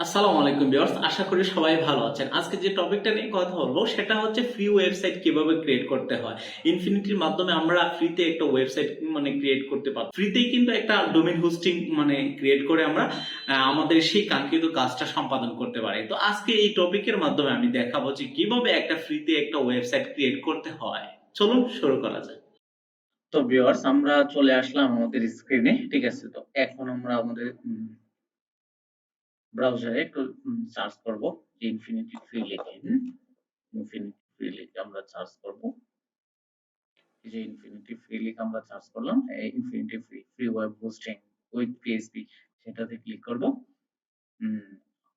আসসালামু আলাইকুম ভিউয়ার্স, আশা করি সবাই ভালো আছেন। আজকে যে টপিকটা নিয়ে কথা বলবো সেটা হচ্ছে ফ্রি ওয়েবসাইট কিভাবে ক্রিয়েট করতে হয়। ইনফিনিটির মাধ্যমে আমরা ফ্রিতে একটা ওয়েবসাইট ক্রিয়েট করতে পারি। ফ্রিতেই কিন্তু একটা ডোমেইন হোস্টিং ক্রিয়েট করে আমরা আমাদের সেই কাঙ্ক্ষিত কাজটা সম্পাদন করতে পারি। তো আজকে এই টপিকের মাধ্যমে আমি দেখাবো যে কিভাবে একটা ফ্রিতে একটা ওয়েবসাইট ক্রিয়েট করতে হয়। চলুন শুরু করা যাক। তো ভিউয়ার্স, আমরা চলে আসলাম আমাদের স্ক্রিনে, ঠিক আছে। তো এখন আমরা আমাদের ব্রাউজারে একটু সার্চ করব যে ইনফিনিটি ফ্রি লিখে। ইনফিনিটি ফ্রি লিখে আমরা সার্চ করব। এই যে ইনফিনিটি ফ্রি লিখে আমরা সার্চ করলাম, এই infinity free free web hosting with PHP সেটাতে ক্লিক করব।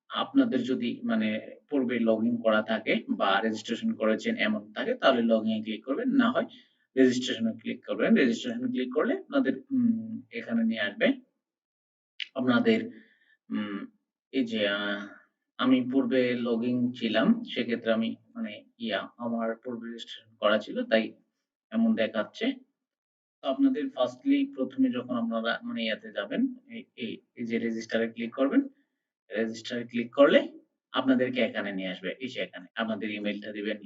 আপনাদের যদি পূর্বে লগইন করা থাকে বা রেজিস্ট্রেশন করেছেন এমন থাকে তাহলে লগইনে ক্লিক করবেন, না হয় রেজিস্ট্রেশনে ক্লিক করবেন। রেজিস্ট্রেশনে ক্লিক করলে আপনাদের এখানে নিয়ে আসবে আপনাদের উম এই যে আমি পূর্বে লগইন ছিলাম, সেক্ষেত্রে আমি আমার পূর্বে রেজিস্ট্রেশন করা ছিল, তাই এমন দেখাচ্ছে। তো আপনাদের ফার্স্টলি প্রথমে যখন আপনারা ইয়াতে যাবেন, এই এই এই যে রেজিস্টারে ক্লিক করবেন। রেজিস্টারে ক্লিক করলে আপনাদেরকে এখানে নিয়ে আসবে। এই যে এখানে আপনাদের ইমেইলটা দিবেন,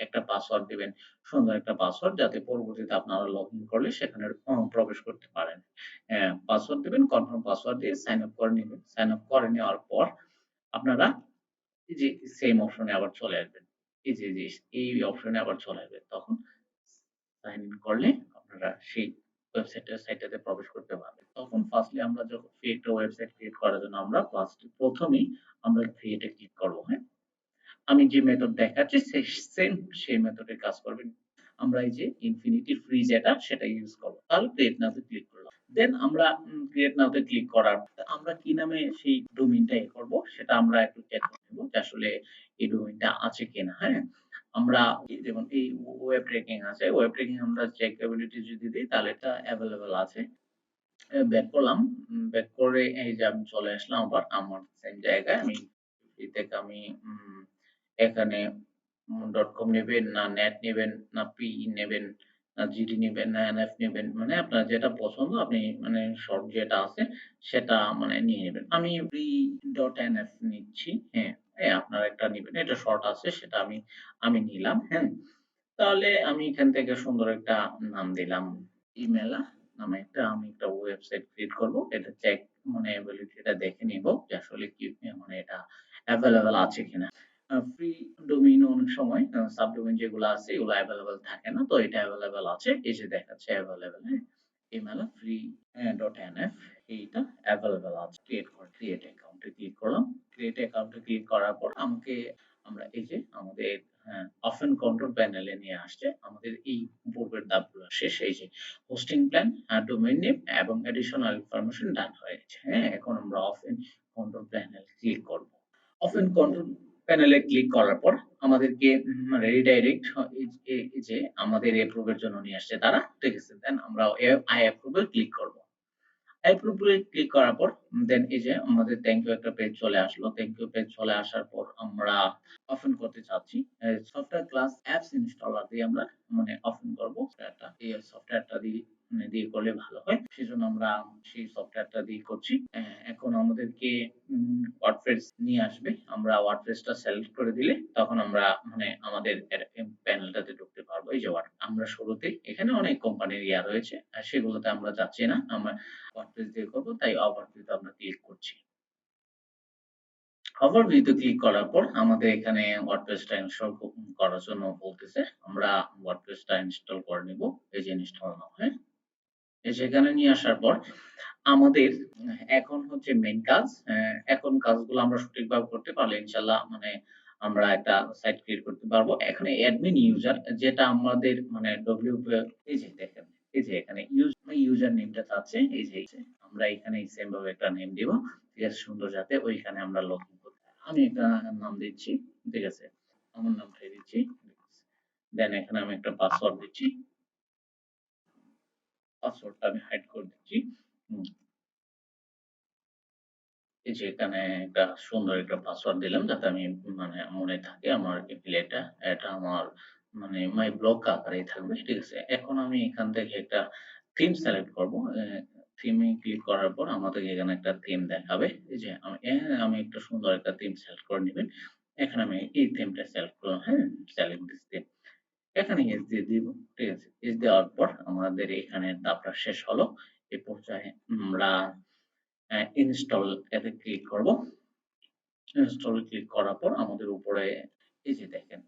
একটা পাসওয়ার্ড দিবেন, সুন্দর একটা পাসওয়ার্ড, যাতে পরবর্তীতে আপনারা লগইন করলে সেখানে প্রবেশ করতে পারেন। পাসওয়ার্ড দিবেন, কনফার্ম পাসওয়ার্ড দিয়ে সাইন আপ করে নিবেন। সাইন আপ করে নেওয়ার পর আপনারা এই যে সেম অপশনে আবার চলে আসবেন। এই যে এই অপশনে আবার চলে আসবেন। তখন সাইন ইন করলে আপনারা সেই সাইটটাতে প্রবেশ করতে পারবেন। তখন ফার্স্টলি আমরা যখন একটা ওয়েবসাইট ক্রিয়েট করার জন্য আমরা প্রথমেই আমরা ক্রিয়েট এ ক্লিক করব, হ্যাঁ? আমি যে মেথড দেখাচ্ছি সেই মেথডে কাজ করবেন। আমরা এই যে ইনফিনিটি ফ্রি সেটা ইউজ করব। তাহলে ক্রিয়েট নাও তে ক্লিক করলাম। দেন আমরা ক্রিয়েট নাও তে ক্লিক করার আমরা কি নামে সেই ডোমেইনটা করব সেটা আমরা একটু চেক করে নেব যে আসলে এই ডোমেইনটা আছে কিনা, হ্যাঁ? আমরা যেমন এই ওয়েব ট্র্যাকিং আছে, ওয়েব ট্র্যাকিং আমরা চেকএবিলিটি যদি দিই তাহলে এটা এভেইলেবল আছে। ব্যাক করলাম। ব্যাক করে এই যে আমি চলে আসলাম আবার আমার সেম জায়গায়। আমি এই থেকে আমি এখানে .com নেবেন, না নেট নেবেন, না পিই নেবেন, না জিডি নেবেন, না এনএফ নেবেন, আপনার যেটা পছন্দ আপনি শর্ট যেটা আছে সেটা নিয়ে নেবেন। আমি free.nf নিচ্ছি, হ্যাঁ। আপনারা একটা নিবেন, এটা শর্ট আছে সেটা আমি নিলাম, হ্যাঁ। তাহলে আমি এখান থেকে সুন্দর একটা নাম দিলাম, ইমেলা নামে আমি একটা ওয়েবসাইট ক্রিয়েট করব। এটা চেক এবিলিটিটা দেখে নিব যে আসলে কি এটা এভেইলেবল আছে কিনা। ফ্রি ডোমেইন অনেক সময় সাবডোমেইন যেগুলো আছে এগুলো এভেইলেবল থাকে না, তো এটা এভেইলেবল আছে, এই যে দেখাচ্ছে এভেইলেবল, হ্যাঁ। ইমেলা free.nf এইটা এভেইলেবল আছে। ক্রিয়েট অ্যাকাউন্টে ক্লিক করলাম। ক্রিয়েট অ্যাকাউন্টে ক্লিক করার পর আমরা এই যে আমাদের অফেন কন্ট্রোল প্যানেলে নিয়ে আসছে। আমাদের এই পূর্বের ধাপগুলো শেষ। এই যে হোস্টিং প্ল্যান, ডোমেইন নেম এবং এডিশনাল ইনফরমেশন ডান হয়ে গেছে, হ্যাঁ। এখন আমরা অফেন কন্ট্রোল প্যানেল ক্লিক করব। ওপেন কন্ট্রোল প্যানেলে ক্লিক করার পর আমাদেরকে রিডাইরেক্ট এই যে আমাদের অ্যাপ্রুভ এর জন্য নিয়ে আসছে তারা, ঠিক আছে। দেন আমরা আই অ্যাপ্রুভ এ ক্লিক করব। অ্যাপ্রুভ এ ক্লিক করার পর দেন এই যে আমাদের থ্যাংক ইউ একটা পেজ চলে আসলো। থ্যাংক ইউ পেজ চলে আসার পর আমরা ওপেন করতে চাচ্ছি। সফটওয়্যার ক্লাস অ্যাপস ইনস্টলার দিয়ে আমরা ওপেন করব। এই সফটওয়্যারটা দিয়ে করলে ভালো হয়। সেজন্য আমরা সেই সফটওয়্যারটা দিয়ে করছি। এখন আমাদেরকে ওয়ার্ডপ্রেস নিয়ে আসবে। আমরা ওয়ার্ডপ্রেসটা সিলেক্ট করে দিলে তখন আমরা আমাদের প্যানেলটাতে ঢুকতে পারবো। এই যে আমরা শুরুতে এখানে অনেক কোম্পানির রয়েছে। সেগুলোতে আমরা যাচ্ছি না। আমরা ওয়ার্ডপ্রেস দিয়ে করব, তাই ওভারভিউ তে আমরা ক্লিক করছি। ওভারভিউ তে ক্লিক করার পর আমাদের এখানে ওয়ার্ডপ্রেসটা ইনস্টল করার জন্য বলতেছে। আমরা ওয়ার্ডপ্রেসটা ইনস্টল করে নিব। এই যে ইনস্টল নাও, হ্যাঁ। এই যে এখানে নিয়ে আসার পর আমাদের এখন হচ্ছে মেইন কাজ। এখন কাজগুলো আমরা সঠিকভাবে করতে পারলে ইনশাআল্লাহ আমরা একটা সাইট ক্রিয়েট করতে পারবো। এখানে অ্যাডমিন ইউজার যেটা আমাদের এই যে দেখেন, এই যে এখানে ইউজার নেমটা চাচ্ছে, এই যে আমরা এখানে সেম ভাবে একটা নেম দিব, ঠিক আছে, সুন্দর, যাতে ওইখানে আমরা লগইন করতে পারি। আমি একটা নাম দিচ্ছি, ঠিক আছে, আমার নামটাই দিচ্ছি। দেন এখানে আমি একটা পাসওয়ার্ড দিচ্ছি। পাসওয়ার্ডটা আমি হাইড করে দিচ্ছি। এই যে এখানে একটা সুন্দর একটা পাসওয়ার্ড দিলাম, যাতে আমি মনে থাকে আমার এফিলিয়েটটা। এটা আমার মাই ব্লগ আকারেই থাকবে, ঠিক আছে। এখন আমি এখান থেকে একটা থিম সিলেক্ট করব। থিমে ক্লিক করার পর আমাদেরকে এখানে একটা থিম দেখাবে। এই যে আমি একটা সুন্দর একটা থিম সিলেক্ট করে নিবেন। এখানে আমি এই থিমটা সিলেক্ট করলাম, হ্যাঁ? Select this theme. এখানে এস দিয়ে দিব। ঠিক আছে? এস দেওয়ার পর আমাদের এখানে ধাপটা শেষ হলো। এ পর্যায়ে আমরা ইনস্টল এতে ক্লিক করব। ইনস্টল ক্লিক করার পর আমাদের উপরে এই যে দেখেন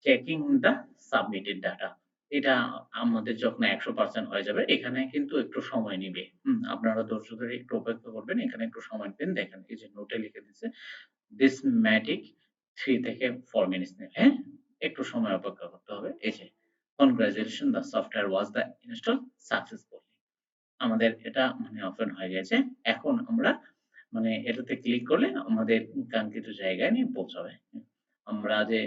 চেকিং দ্য সাবমিটেড ডাটা। এটা আমাদের যখন 100% হয়ে যাবে এখানে কিন্তু একটু সময় নিবে। আপনারা ধৈর্য ধরে একটু অপেক্ষা করবেন। এখানে একটু সময় নিবেন। দেখেন এই যে নোটে লিখে দিচ্ছে this matic 3 থেকে 4 মিনিটস নেবে। হ্যাঁ? একটু সময় অপেক্ষা করতে হবে। এই যে congratulations the software was the install successfully. আমাদের এটা মানে ওপেন হয়ে গেছে। এখন আমরা মানে এটাতে ক্লিক করলে আমাদের কাঙ্ক্ষিত জায়গায় নিয়ে পৌঁছাবে। আমরা যে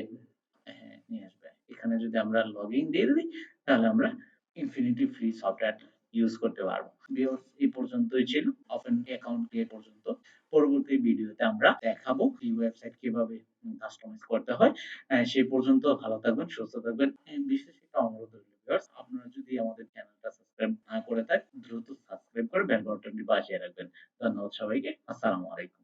হ্যাঁ, নিয়ে আসবে। এখানে যদি আমরা লগইন দিয়ে দিই তাহলে আমরা ইনফিনিটি ফ্রি সফটওয়্যার ইউজ করতে পারবো। ভিউয়ার্স এই পর্যন্তই ছিল ওপেন অ্যাকাউন্ট এ পর্যন্ত। পরবর্তী ভিডিওতে আমরা দেখাবো এই ওয়েবসাইট কিভাবে কাস্টমাইজ করতে হয়। সেই পর্যন্ত ভালো থাকবেন, সুস্থ থাকবেন। বিশেষ একটা অনুরোধ রইল ভিউয়ার্স, আপনারা যদি আমাদের চ্যানেলটা সাবস্ক্রাইব না করে থাকেন দ্রুত সাবস্ক্রাইব করে বেল বাটনটি বাজিয়ে রাখবেন। ধন্যবাদ সবাইকে। আসসালামু আলাইকুম।